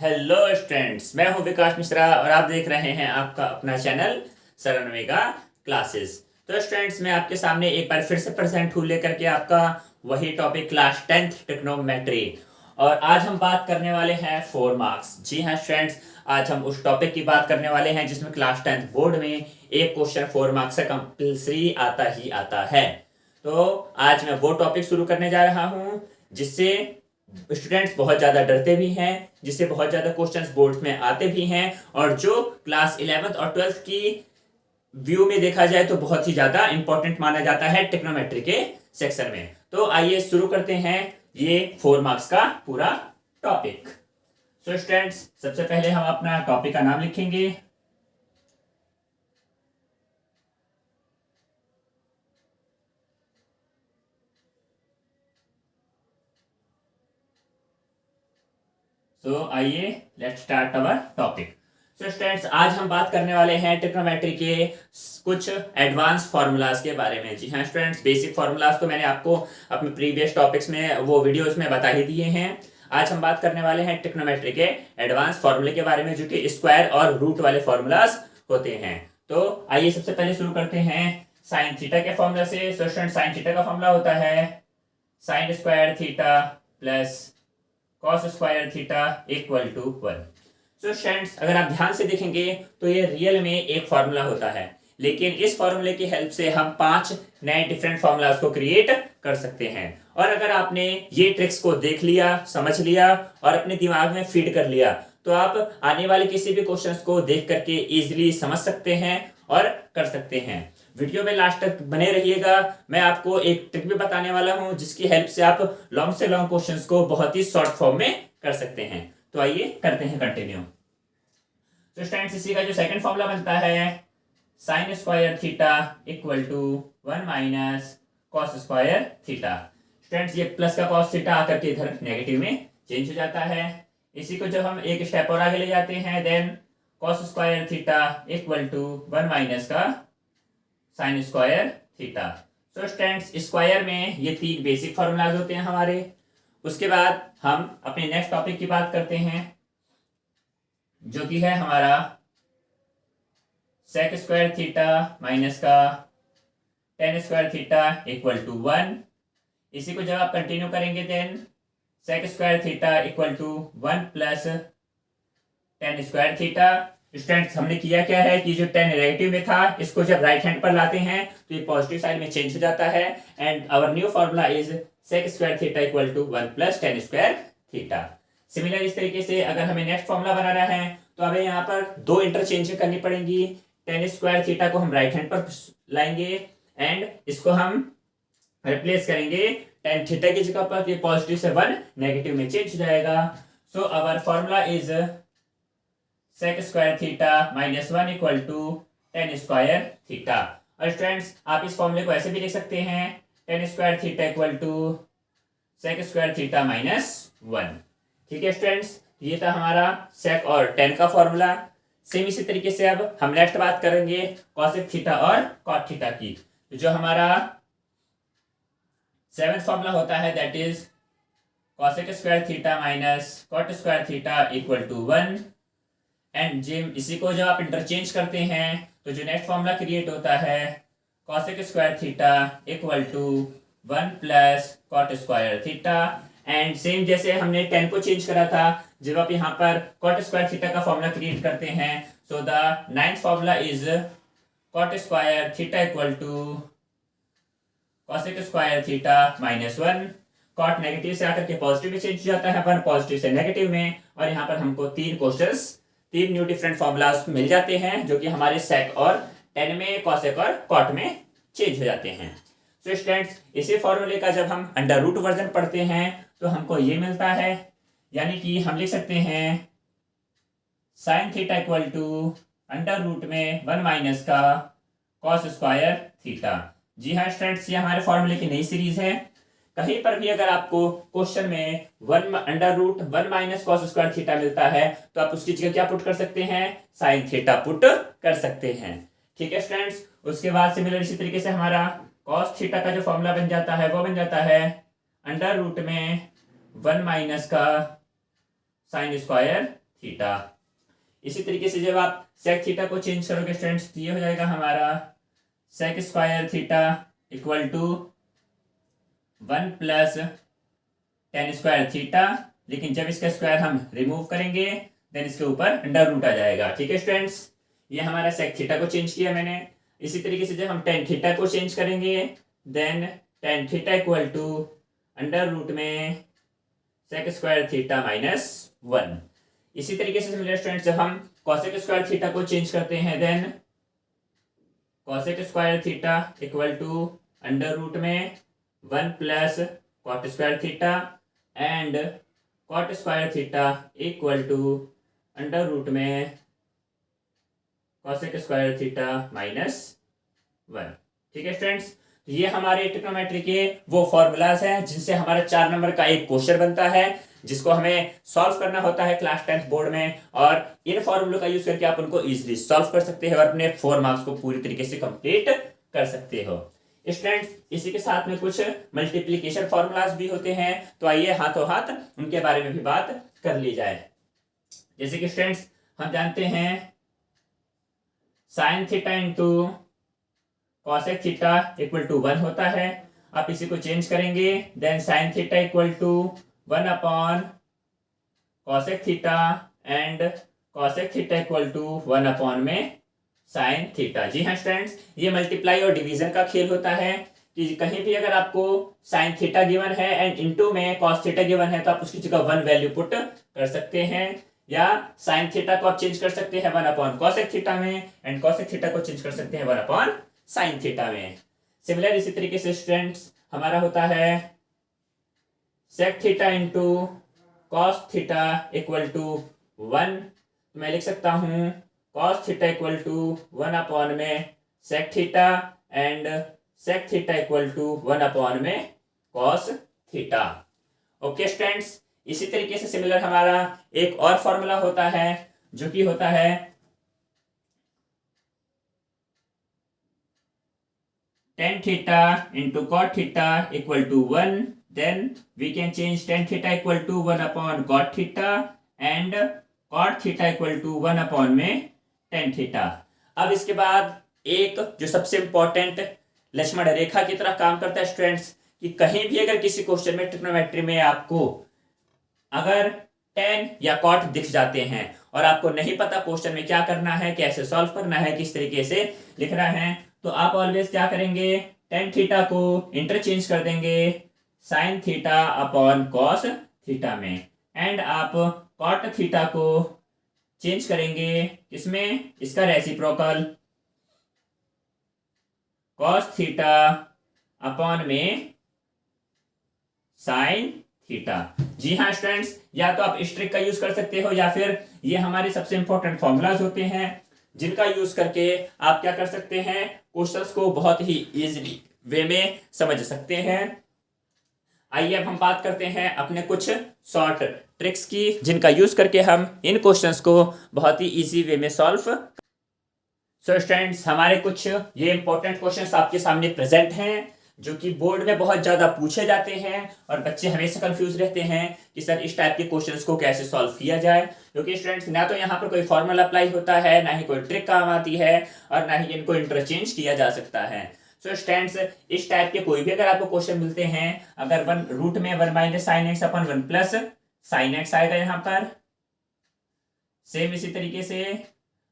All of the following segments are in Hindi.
हेलो स्टूडेंट्स, मैं हूं विकास मिश्रा और आप देख रहे हैं आपका अपना चैनल सरनवेगा क्लासेस। तो स्टूडेंट्स, मैं आपके सामने एक बार फिर से प्रेजेंट हूं लेकर के आपका वही टॉपिक क्लास 10th ट्रिग्नोमेट्री। और आज हम बात करने वाले हैं 4 मार्क्स। जी हाँ स्टूडेंट्स, आज हम उस टॉपिक की बात करने वाले हैं जिसमें क्लास 10th बोर्ड में एक क्वेश्चन 4 मार्क्स से कंपल्सरी आता ही आता है। तो आज मैं वो टॉपिक शुरू करने जा रहा हूँ जिससे स्टूडेंट्स बहुत ज़्यादा डरते भी हैं, जिससे बहुत ज़्यादा क्वेश्चंस बोर्ड में आते भी हैं, और जो क्लास 11th और 12th की व्यू में देखा जाए तो बहुत ही ज़्यादा इंपॉर्टेंट माना जाता है ट्रिग्नोमेट्री के सेक्शन में। तो आइए शुरू करते हैं ये 4 मार्क्स का पूरा टॉपिक। सो स्टूडेंट्स, सबसे पहले हम अपना टॉपिक का नाम लिखेंगे। सो आइए let's start our topic. So students, आज हम बात करने वाले हैं ट्रिग्नोमेट्री के कुछ एडवांस फार्मूलाज के बारे में। जी हाँ स्टूडेंट्स, बेसिक फार्मूलाज तो मैंने आपको अपने प्रीवियस टॉपिक्स में वो वीडियोस में बता ही दिए हैं। आज हम बात करने वाले हैं ट्रिग्नोमेट्री के एडवांस फार्मूले के बारे में, जो कि स्क्वायर और रूट वाले फार्मूलाज होते हैं। तो आइए सबसे पहले शुरू करते हैं साइन थीटा के फॉर्मूला से। सो स्टूडेंट, साइन थीटा का फॉर्मूला होता है sine square theta plus cos square theta equal to 1। So students, अगर आप ध्यान से देखेंगे तो ये रियल में एक फार्मूला होता है, लेकिन इस फार्मूले की हेल्प से हम 5 नए डिफरेंट फार्मूलाज को क्रिएट कर सकते हैं। और अगर आपने ये ट्रिक्स को देख लिया, समझ लिया और अपने दिमाग में फीड कर लिया, तो आप आने वाले किसी भी क्वेश्चंस को देख करके इजीली समझ सकते हैं और कर सकते हैं। वीडियो में लास्ट तक बने रहिएगा। मैं आपको एक ट्रिक भी बताने वाला हूं जिसकी हेल्प से आप लॉन्ग से लॉन्ग क्वेश्चंस को बहुत ही शॉर्ट फॉर्म में कर सकते हैं। तो आइए करते हैं कंटिन्यू। तो स्टूडेंट्स, इसी का जो सेकंड फॉर्मूला बनता है sine square theta equal to 1 minus cos square theta. Students, ये प्लस का कॉस थीटा आकर के इधर नेगेटिव में चेंज हो जाता है। इसी को जब हम एक स्टेप और आगे ले जाते हैं, then cos square theta equal to 1 minus का sine square theta. So students, square में ये 3 बेसिक फॉर्मूलाज होते हैं हमारे। उसके बाद हम अपने नेक्स्ट टॉपिक की बात करते हैं, जो कि है हमारा सेक स्क्वायर थीटा माइनस का tan square theta equal to 1। इसी को जब आप कंटिन्यू करेंगे, then sec square theta equal to 1 plus tan square theta. Students, हमने किया क्या है कि जो 10 नेगेटिव में था, इसको जब राइट हैंड पर लाते हैं तो ये पॉजिटिव साइड में चेंज हो जाता है। And our new formula is sec square theta equal to 1 plus tan square theta. Similar इस तरीके से अगर हमें नेक्स्ट फॉर्मूला बनाना है तो हमें यहाँ पर 2 इंटरचेंज करनी पड़ेंगी। टेन स्क्वायर थीटा को हम राइट हैंड पर लाएंगे एंड इसको हम रिप्लेस करेंगे टेन थीटा की जगह पर। ये पॉजिटिव से 1 नेगेटिव में चेंज हो जाएगा। So our formula is sec square theta minus 1 equal to tan square theta. और स्टूडेंट्स, आप इस फॉर्मूले को ऐसे भी लिख सकते हैं tan square theta equal to sec square theta minus 1। ठीक है स्टूडेंट्स, ये था हमारा सेक और टेन का फॉर्मूला। सेम इसी तरीके से अब हम नेक्स्ट बात करेंगे कॉसेक थीटा और कॉट थीटा की। तो जो हमारा 7th फॉर्मूला होता है, that is cosec square theta minus cot square theta equal to 1। And जिम इसी को जब आप इंटरचेंज करते हैं तो जो नेक्स्ट फॉर्मूला क्रिएट होता है cosec square theta equal to 1 plus cot square theta. And same जैसे हमने 10 को चेंज करा था, जब आप यहाँ पर कॉट स्क्वायर थीटा का फॉर्मूला क्रिएट करते हैं, so the 9th formula is cot square theta equal to cosec square theta minus 1। Cot negative से आकर के पॉजिटिव में चेंज हो जाता है, 1 पॉजिटिव से नेगेटिव में। और यहाँ पर हमको 3 न्यू डिफरेंट फॉर्मूलाज मिल जाते हैं, जो कि हमारे सेक और टेन में, कॉसेक और कॉट में चेंज हो जाते हैं। सो स्टूडेंट्स, इसी फॉर्मूले का जब हम अंडर रूट वर्जन पढ़ते हैं तो हमको ये मिलता है, यानी कि हम लिख सकते हैं sine theta equal to under root में 1 माइनस का कॉस स्क्वायर थीटा। जी हाँ स्टूडेंट्स, ये हमारे फॉर्मूले की नई सीरीज है। कहीं पर भी अगर आपको क्वेश्चन में 1 under root 1 minus cos square theta मिलता है तो आप उसकी जगह क्या पुट कर सकते हैं, साइन थीटा पुट कर सकते हैं। ठीक है स्टूडेंट्स, उसके बाद सिमिलर इसी तरीके से हमारा कॉस थीटा का जो फॉर्मूला बन जाता है वो बन जाता है अंडर रूट में 1 माइनस का साइन स्क्वायर थीटा। इसी तरीके से जब आप सेक थीटा को चेंज करोगे स्टूडेंट्स तो ये हो जाएगा हमारा sec square theta equal to 1 plus tan square theta, लेकिन जब इसका स्क्वायर हम रिमूव करेंगे देन इसके ऊपर अंडर रूट आ जाएगा। ठीक है स्टूडेंट्स, ये हमारा सेक थीटा को चेंज किया मैंने। इसी तरीके से जब हम टेन थीटा को चेंज करेंगे then tan theta equal to under root में सेक स्क्वायर थीटा माइनस 1। इसी तरीके से सिमिलर स्टूडेंट्स जब हम कॉसेक स्क्वायर थीटा को चेंज करते हैं then cosec square theta equal to under root में 1 plus cot square theta and cot square theta equal to under root में कॉसेक स्क्वायर थीटा माइनस 1। ठीक है स्टूडेंट्स, ये हमारे ट्रिग्नोमेट्री के वो फॉर्मूलाज हैं जिनसे हमारा 4 नंबर का एक क्वेश्चन बनता है जिसको हमें सॉल्व करना होता है क्लास 10th बोर्ड में, और इन फॉर्मूलों का यूज करके आप उनको इजीली सॉल्व कर सकते हैं और अपने 4 मार्क्स को पूरी तरीके से कंप्लीट कर सकते हो। स्टूडेंट्स, इसी के साथ में कुछ मल्टीप्लिकेशन फॉर्मूलाज भी होते हैं, तो आइए हाथों हाथ उनके बारे में भी बात कर ली जाए। जैसे कि स्टूडेंट्स हम जानते हैं sine theta into cosec theta equal to 1 होता है। आप इसी को चेंज करेंगे then sine theta equal to 1 upon cosec theta and cosec theta equal to 1 upon में साइन थीटा। जी हाँ स्टूडेंट्स, ये मल्टीप्लाई और डिवीजन का खेल होता है कि कहीं भी अगर आपको साइन थीटा गिवन है एंड इनटू में कॉस थीटा गिवन है तो आप उसकी जगह 1 वैल्यू पुट कर सकते हैं, या साइन थीटा को आप चेंज कर सकते हैं 1 अपॉन कॉसेक थीटा में एंड कॉसेक थीटा को चेंज कर सकते हैं 1 अपॉन साइन थीटा में। सिमिलर इसी तरीके से स्टूडेंट्स हमारा होता है sec theta into cos theta equal to 1। तो मैं लिख सकता हूं cos theta equal to 1 upon में sec theta and sec theta equal to 1 upon में कॉस थीटा। ओके स्टूडेंट्स, इसी तरीके से सिमिलर हमारा एक और फॉर्मूला होता है जो कि होता है tan theta into cot theta equal to 1, then we can change tan theta equal to 1 upon cot theta and cot theta equal to 1 upon में tan theta। अब इसके बाद एक जो सबसे इंपॉर्टेंट लक्ष्मण रेखा की तरह काम करता है स्टूडेंट्स, कि कहीं भी अगर किसी क्वेश्चन में ट्रिग्नोमेट्री में आपको अगर tan या cot दिख जाते हैं और आपको नहीं पता क्वेश्चन में क्या करना है, कैसे सॉल्व करना है, किस तरीके से लिखना है, तो आप ऑलवेज क्या करेंगे tan थीटा को इंटरचेंज कर देंगे sine theta upon cos theta में एंड आप कॉट थीटा को चेंज करेंगे इसमें इसका रेसिप्रोकल कॉस थीटा अपॉन में साइन थीटा। जी हाँ स्टूडेंट्स, या तो आप इस ट्रिक का यूज कर सकते हो या फिर ये हमारे सबसे इंपॉर्टेंट फॉर्मूलाज होते हैं जिनका यूज करके आप क्या कर सकते हैं, क्वेश्चंस को बहुत ही इजीली वे में समझ सकते हैं। आइए अब हम बात करते हैं अपने कुछ शॉर्ट ट्रिक्स की जिनका यूज करके हम इन क्वेश्चंस को बहुत ही इजी वे में सॉल्व। सो स्टूडेंट्स, हमारे कुछ ये इंपॉर्टेंट क्वेश्चंस आपके सामने प्रेजेंट हैं जो कि बोर्ड में बहुत ज़्यादा पूछे जाते हैं और बच्चे हमेशा कंफ्यूज रहते हैं कि सर इस टाइप के क्वेश्चंस को कैसे सॉल्व किया जाए, क्योंकि स्टूडेंट्स ना तो यहाँ पर कोई फॉर्मूला अप्लाई होता है, ना ही कोई ट्रिक काम आती है और ना ही इनको इंटरचेंज किया जा सकता है। सो स्टूडेंट्स, इस टाइप के कोई भी अगर आपको क्वेश्चन मिलते हैं, अगर 1 रूट में 1 minus sine x upon 1 plus sine x आएगा यहाँ पर, सेम इसी तरीके से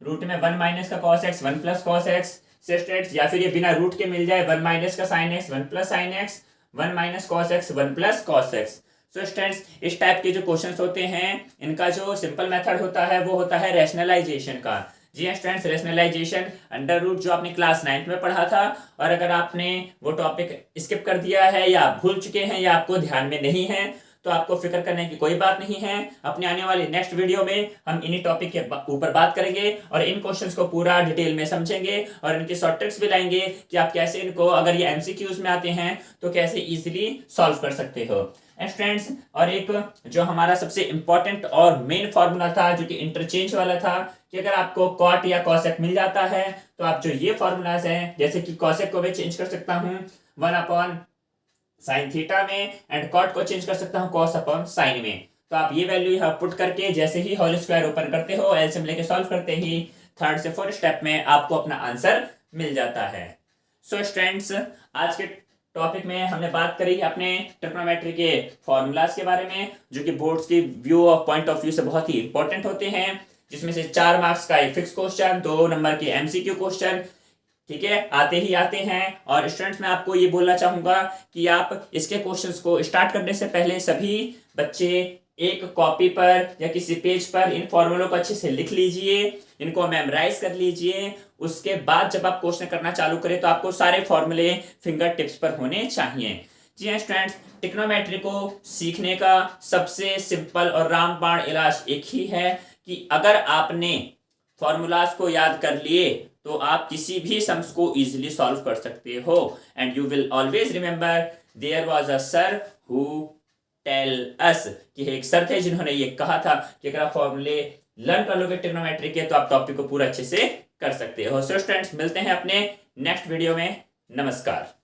रूट में 1 माइनस का cos x 1 plus cos x से स्टूडेंट्स, या फिर ये बिना रूट के मिल जाए 1 माइनस का sine x 1 plus sine x 1 minus cos x 1 plus cos x. So students, इस टाइप के जो क्वेश्चंस होते हैं इनका जो सिंपल मेथड होता है वो होता है रैशनलाइजेशन का। जी हाँ स्टूडेंट्स, रैशनलाइजेशन अंडर रूट जो आपने क्लास 9th में पढ़ा था, और अगर आपने वो टॉपिक स्किप कर दिया है या आप भूल चुके हैं या आपको ध्यान में नहीं है तो आपको फिक्र करने की कोई बात नहीं है। अपने आने वाले नेक्स्ट वीडियो में हम इन्हीं टॉपिक के ऊपर बात करेंगे और इन क्वेश्चंस को पूरा डिटेल में समझेंगे और इनके शॉर्ट ट्रिक्स भी लाएंगे कि आप कैसे इनको, अगर ये एमसीक्यूज में आते हैं तो कैसे इजीली सॉल्व कर सकते हो स्टूडेंट्स। और एक जो हमारा सबसे इंपॉर्टेंट और मेन फॉर्मूला था जो कि इंटरचेंज वाला था, कि अगर आपको कॉट या कॉसेक मिल जाता है तो आप जो ये फॉर्मूलाज हैं, जैसे कि कॉसेक को मैं चेंज कर सकता हूँ 1 अपॉन साइन थीटा में एंड कॉट को चेंज कर सकता हूँ कॉस अपॉन साइन में, तो आप ये वैल्यू यहाँ पुट करके जैसे ही होल स्क्वायर ओपन करते हो, एलसीएम लेके सॉल्व करते ही थर्ड से फोर्थ स्टेप में आपको अपना आंसर मिल जाता है। सो स्टूडेंट्स, आज के टॉपिक में हमने बात करी अपने ट्रिग्नोमेट्री के फॉर्मूलाज के बारे में, जो कि बोर्ड्स की view of point of view से बहुत ही इंपॉर्टेंट होते हैं, जिसमें से 4 मार्क्स का एक फिक्स क्वेश्चन, 2 नंबर के एमसीक्यू क्वेश्चन, ठीक है, आते ही आते हैं। और स्टूडेंट्स, मैं आपको ये बोलना चाहूंगा कि आप इसके क्वेश्चंस को स्टार्ट करने से पहले सभी बच्चे एक कॉपी पर या किसी पेज पर इन फॉर्मूलों को अच्छे से लिख लीजिए, इनको मेमोराइज कर लीजिए। उसके बाद जब आप क्वेश्चन करना चालू करें तो आपको सारे फॉर्मूले फिंगर टिप्स पर होने चाहिए। जी हाँ स्टूडेंट्स, ट्रिग्नोमेट्री को सीखने का सबसे सिंपल और रामबाण इलाज एक ही है कि अगर आपने फॉर्मूलाज को याद कर लिए तो आप किसी भी सम्स को इजीली सॉल्व कर सकते हो। And you will always remember there was a sir who tell us, कि एक सर थे जिन्होंने ये कहा था कि अगर आप फॉर्मूले लर्न कर लोगे ट्रिग्नोमेट्री के तो आप टॉपिक को पूरा अच्छे से कर सकते हो। सो स्टूडेंट्स, मिलते हैं अपने नेक्स्ट वीडियो में। नमस्कार।